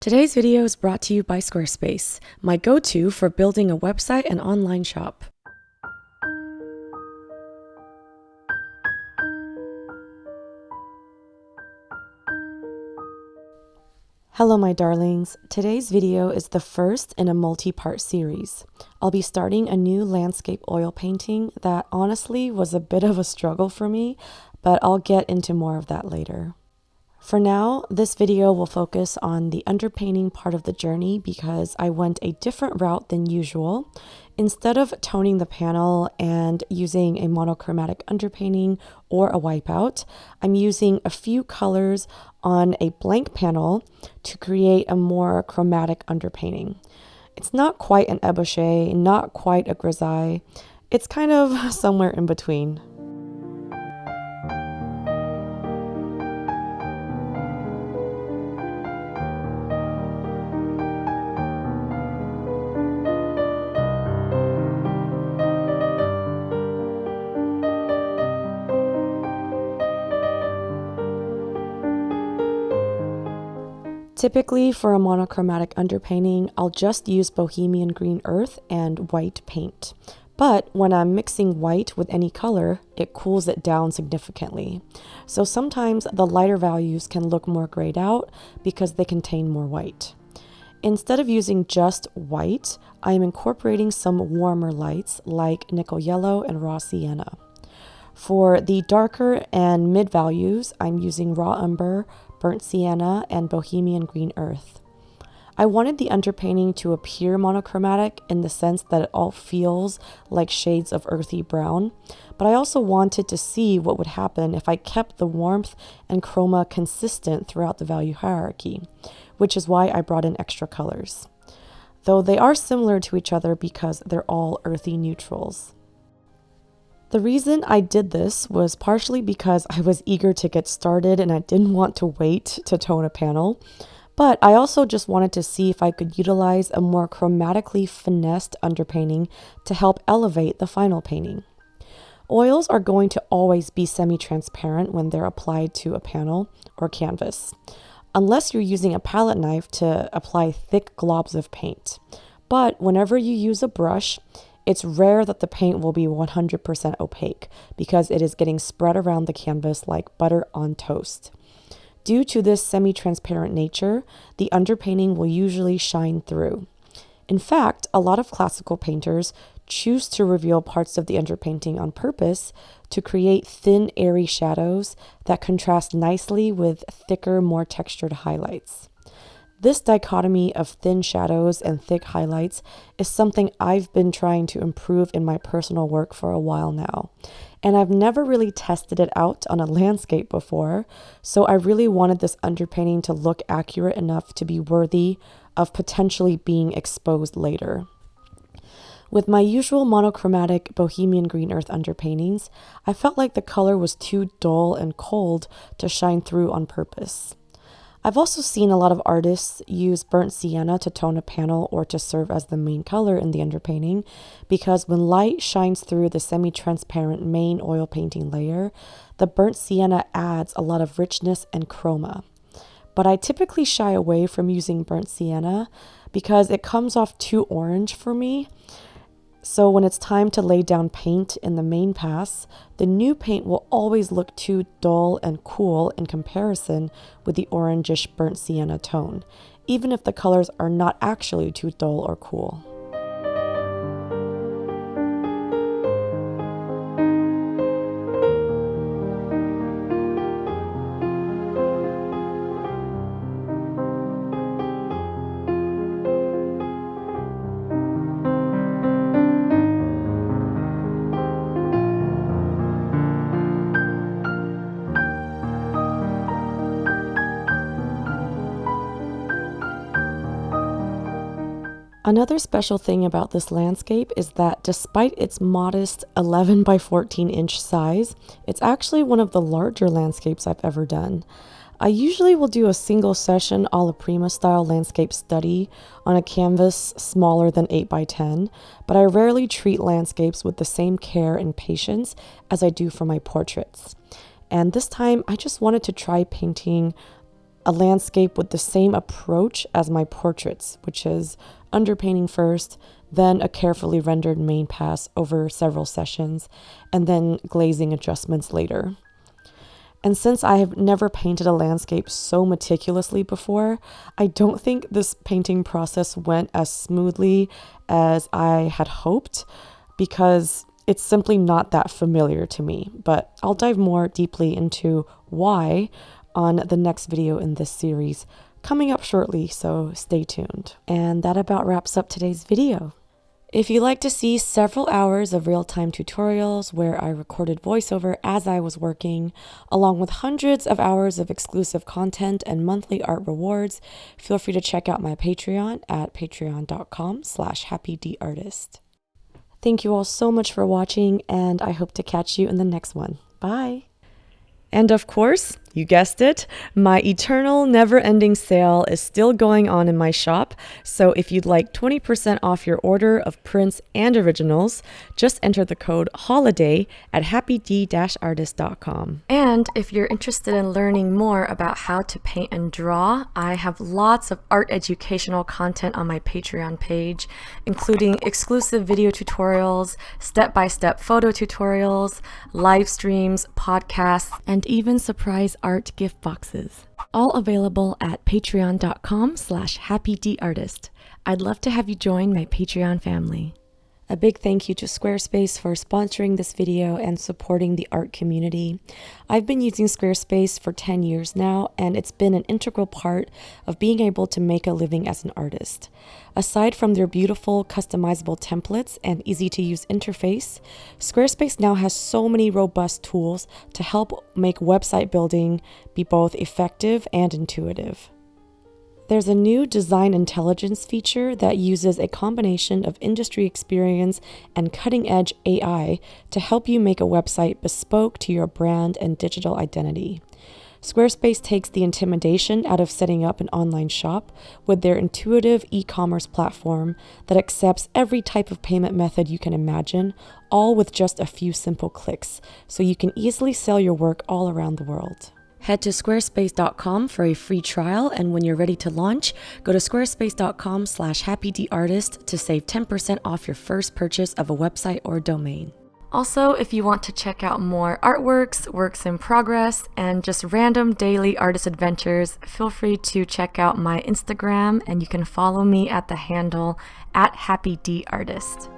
Today's video is brought to you by Squarespace, my go-to for building a website and online shop. Hello my darlings, today's video is the first in a multi-part series. I'll be starting a new landscape oil painting that honestly was a bit of a struggle for me, but I'll get into more of that later. For now, this video will focus on the underpainting part of the journey because I went a different route than usual. Instead of toning the panel and using a monochromatic underpainting or a wipeout, I'm using a few colors on a blank panel to create a more chromatic underpainting. It's not quite an ebauché, not quite a grisaille. It's kind of somewhere in between. Typically for a monochromatic underpainting, I'll just use Bohemian green earth and white paint. But when I'm mixing white with any color, it cools it down significantly. So sometimes the lighter values can look more grayed out because they contain more white. Instead of using just white, I am incorporating some warmer lights like nickel yellow and raw sienna. For the darker and mid values, I'm using raw umber, burnt sienna, and bohemian green earth. I wanted the underpainting to appear monochromatic in the sense that it all feels like shades of earthy brown, but I also wanted to see what would happen if I kept the warmth and chroma consistent throughout the value hierarchy, which is why I brought in extra colors. Though they are similar to each other because they're all earthy neutrals. The reason I did this was partially because I was eager to get started and I didn't want to wait to tone a panel, but I also just wanted to see if I could utilize a more chromatically finessed underpainting to help elevate the final painting. Oils are going to always be semi-transparent when they're applied to a panel or canvas, unless you're using a palette knife to apply thick globs of paint. But whenever you use a brush, it's rare that the paint will be 100% opaque because it is getting spread around the canvas like butter on toast. Due to this semi-transparent nature, the underpainting will usually shine through. In fact, a lot of classical painters choose to reveal parts of the underpainting on purpose to create thin, airy shadows that contrast nicely with thicker, more textured highlights. This dichotomy of thin shadows and thick highlights is something I've been trying to improve in my personal work for a while now, and I've never really tested it out on a landscape before, so I really wanted this underpainting to look accurate enough to be worthy of potentially being exposed later. With my usual monochromatic bohemian green earth underpaintings, I felt like the color was too dull and cold to shine through on purpose. I've also seen a lot of artists use burnt sienna to tone a panel or to serve as the main color in the underpainting because when light shines through the semi-transparent main oil painting layer, the burnt sienna adds a lot of richness and chroma. But I typically shy away from using burnt sienna because it comes off too orange for me. So when it's time to lay down paint in the main pass, the new paint will always look too dull and cool in comparison with the orangish burnt sienna tone, even if the colors are not actually too dull or cool. Another special thing about this landscape is that despite its modest 11 by 14 inch size, it's actually one of the larger landscapes I've ever done. I usually will do a single session alla prima style landscape study on a canvas smaller than 8 by 10, but I rarely treat landscapes with the same care and patience as I do for my portraits. And this time I just wanted to try painting a landscape with the same approach as my portraits, which is underpainting first, then a carefully rendered main pass over several sessions, and then glazing adjustments later. And since I have never painted a landscape so meticulously before, I don't think this painting process went as smoothly as I had hoped, because it's simply not that familiar to me. But I'll dive more deeply into why on the next video in this series coming up shortly, so stay tuned. And that about wraps up today's video. If you'd like to see several hours of real-time tutorials where I recorded voiceover as I was working, along with hundreds of hours of exclusive content and monthly art rewards, feel free to check out my Patreon at patreon.com/happydartist. Thank you all so much for watching, and I hope to catch you in the next one. Bye! And of course, you guessed it, my eternal never-ending sale is still going on in my shop, so if you'd like 20% off your order of prints and originals, just enter the code HOLIDAY at happyd-artist.com. And if you're interested in learning more about how to paint and draw, I have lots of art educational content on my Patreon page, including exclusive video tutorials, step-by-step photo tutorials, live streams, podcasts, and even surprise art gift boxes, all available at patreon.com/happydartist. I'd love to have you join my Patreon family. A big thank you to Squarespace for sponsoring this video and supporting the art community. I've been using Squarespace for 10 years now, and it's been an integral part of being able to make a living as an artist. Aside from their beautiful customizable templates and easy-to-use interface, Squarespace now has so many robust tools to help make website building be both effective and intuitive. There's a new design intelligence feature that uses a combination of industry experience and cutting-edge AI to help you make a website bespoke to your brand and digital identity. Squarespace takes the intimidation out of setting up an online shop with their intuitive e-commerce platform that accepts every type of payment method you can imagine, all with just a few simple clicks, so you can easily sell your work all around the world. Head to squarespace.com for a free trial, and when you're ready to launch, go to squarespace.com/happydartist to save 10% off your first purchase of a website or domain. Also, if you want to check out more artworks, works in progress, and just random daily artist adventures, feel free to check out my Instagram, and you can follow me at the handle @happydartist.